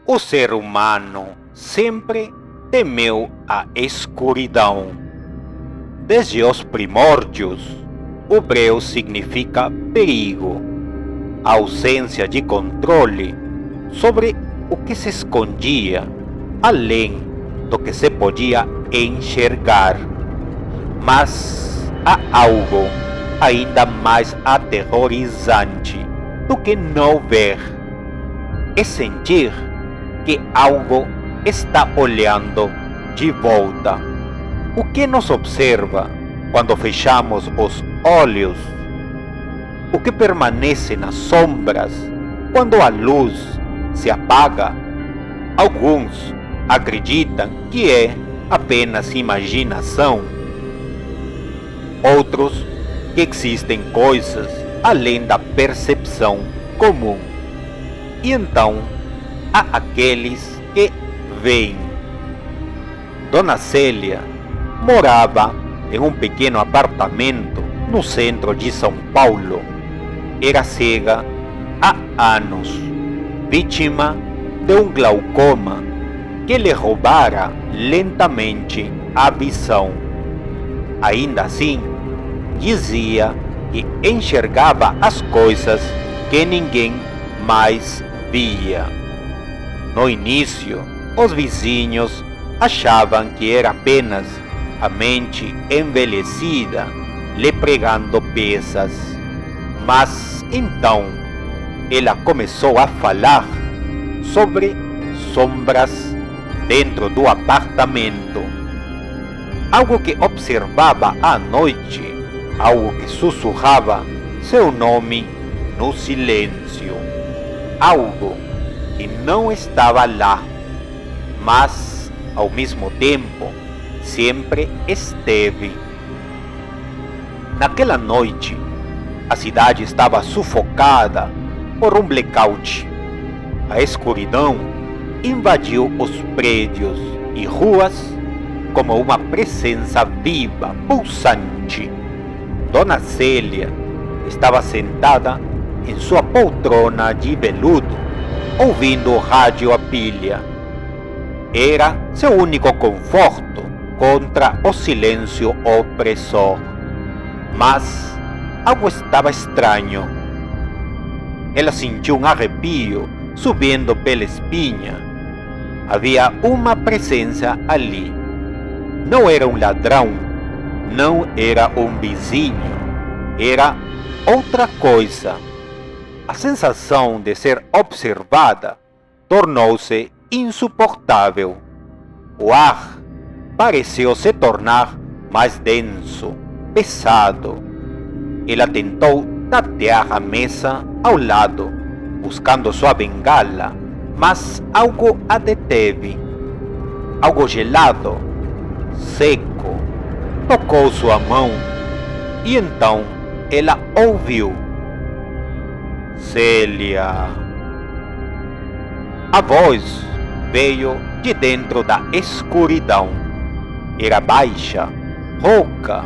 O ser humano sempre temeu a escuridão. Desde os primórdios, o breu significa perigo, a ausência de controle sobre o que se escondia, além do que se podia enxergar. Mas há algo ainda mais aterrorizante do que não ver. É sentir que algo está olhando de volta. O que nos observa quando fechamos os olhos? O que permanece nas sombras quando a luz se apaga? Alguns acreditam que é apenas imaginação. Outros que existem coisas além da percepção comum. E então há aqueles que veem. Dona Célia morava em um pequeno apartamento no centro de São Paulo. Era cega há anos, vítima de um glaucoma que lhe roubara lentamente a visão. Ainda assim, dizia que enxergava as coisas que ninguém mais via. No início, os vizinhos achavam que era apenas a mente envelhecida lhe pregando peças. Mas então ela começou a falar sobre sombras dentro do apartamento. Algo que observava à noite, algo que sussurrava seu nome no silêncio. Algo que não estava lá, mas ao mesmo tempo sempre esteve. Naquela noite, a cidade estava sufocada por um blackout. A escuridão invadiu os prédios e ruas como uma presença viva, pulsante. Dona Célia estava sentada em sua poltrona de veludo, ouvindo o rádio a pilha. Era seu único conforto contra o silêncio opressor. Mas algo estava estranho. Ela sentiu um arrepio subindo pela espinha. Havia uma presença ali. Não era um ladrão, não era um vizinho, era outra coisa. A sensação de ser observada tornou-se insuportável. O ar pareceu se tornar mais denso, pesado. Ela tentou tatear a mesa ao lado, buscando sua bengala, mas algo a deteve. Algo gelado, seco, tocou sua mão e então ela ouviu: Célia. A voz veio de dentro da escuridão. Era baixa, rouca,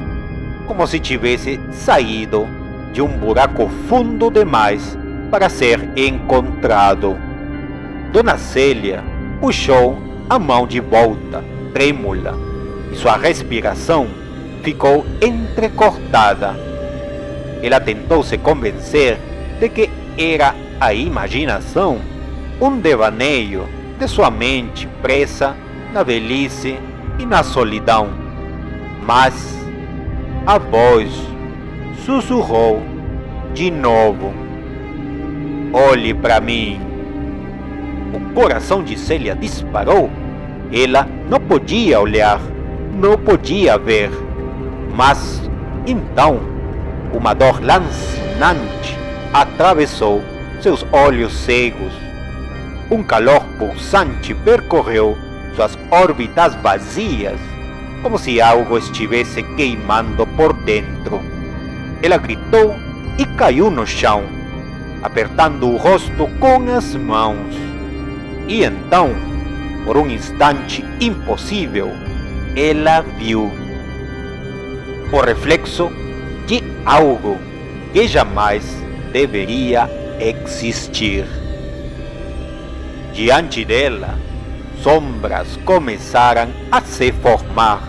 como se tivesse saído de um buraco fundo demais para ser encontrado. Dona Célia puxou a mão de volta, trêmula, e sua respiração ficou entrecortada. Ela tentou se convencer de que era a imaginação, um devaneio de sua mente presa na velhice e na solidão. Mas a voz sussurrou de novo: olhe para mim. O coração de Célia disparou. Ela não podia olhar, não podia ver. Mas então uma dor lancinante atravessou seus olhos cegos. Um calor pulsante percorreu suas órbitas vazias, como se algo estivesse queimando por dentro. Ela gritou e caiu no chão, apertando o rosto com as mãos. E então, por um instante impossível, ela viu o reflexo de algo que jamais deveria existir. Diante dela, sombras começaram a se formar.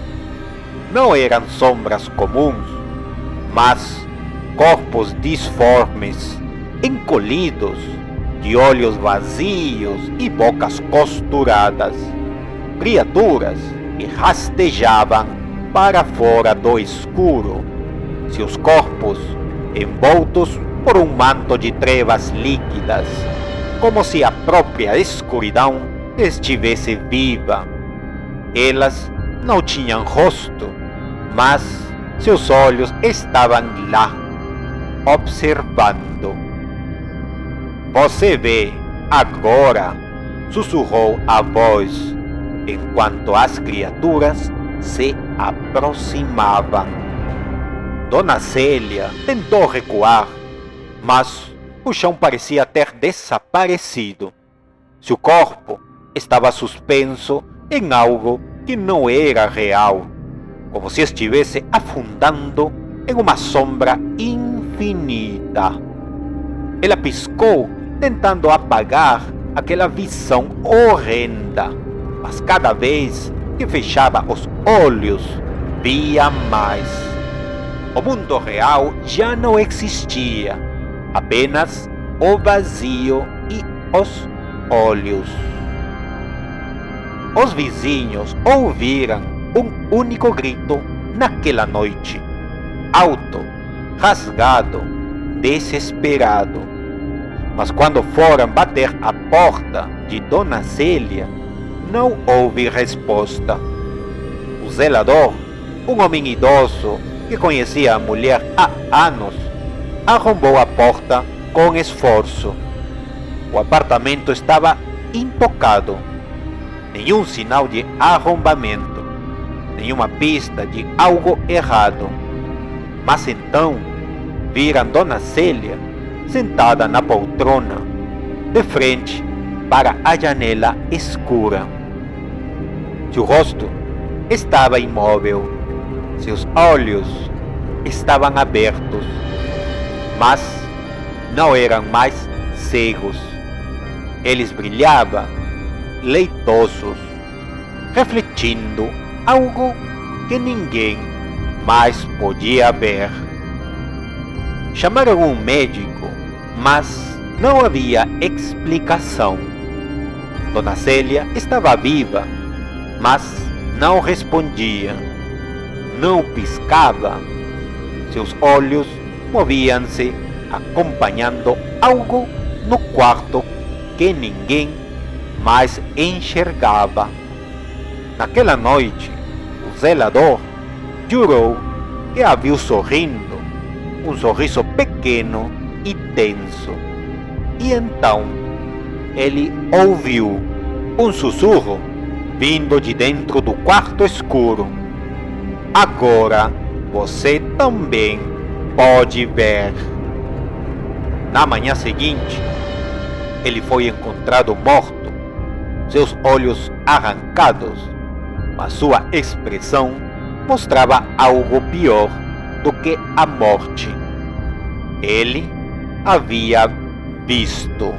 Não eram sombras comuns, mas corpos disformes, encolhidos, de olhos vazios e bocas costuradas. Criaturas que rastejavam para fora do escuro, seus corpos envoltos por um manto de trevas líquidas, como se a própria escuridão estivesse viva. Elas não tinham rosto, mas seus olhos estavam lá, observando. Você vê agora, sussurrou a voz, enquanto as criaturas se aproximavam. Dona Célia tentou recuar, mas o chão parecia ter desaparecido. Seu corpo estava suspenso em algo que não era real, como se estivesse afundando em uma sombra infinita. Ela piscou, tentando apagar aquela visão horrenda, mas cada vez que fechava os olhos, via mais. O mundo real já não existia, apenas o vazio e os olhos. Os vizinhos ouviram um único grito naquela noite, alto, rasgado, desesperado. Mas quando foram bater à porta de Dona Célia, não houve resposta. O zelador, um homem idoso que conhecia a mulher há anos, arrombou a porta com esforço. O apartamento estava intocado. Nenhum sinal de arrombamento, nenhuma pista de algo errado. Mas então viram Dona Célia sentada na poltrona, de frente para a janela escura. Seu rosto estava imóvel, seus olhos estavam abertos, mas não eram mais cegos. Eles brilhavam, leitosos, refletindo algo que ninguém mais podia ver. Chamaram um médico, mas não havia explicação. Dona Célia estava viva, mas não respondia, não piscava. Seus olhos moviam-se acompanhando algo no quarto que ninguém mais enxergava. Naquela noite, o zelador jurou que a viu sorrindo, um sorriso pequeno e tenso. E então ele ouviu um sussurro vindo de dentro do quarto escuro. Agora você também pode ver. Na manhã seguinte, ele foi encontrado morto, seus olhos arrancados, mas sua expressão mostrava algo pior do que a morte. Ele havia visto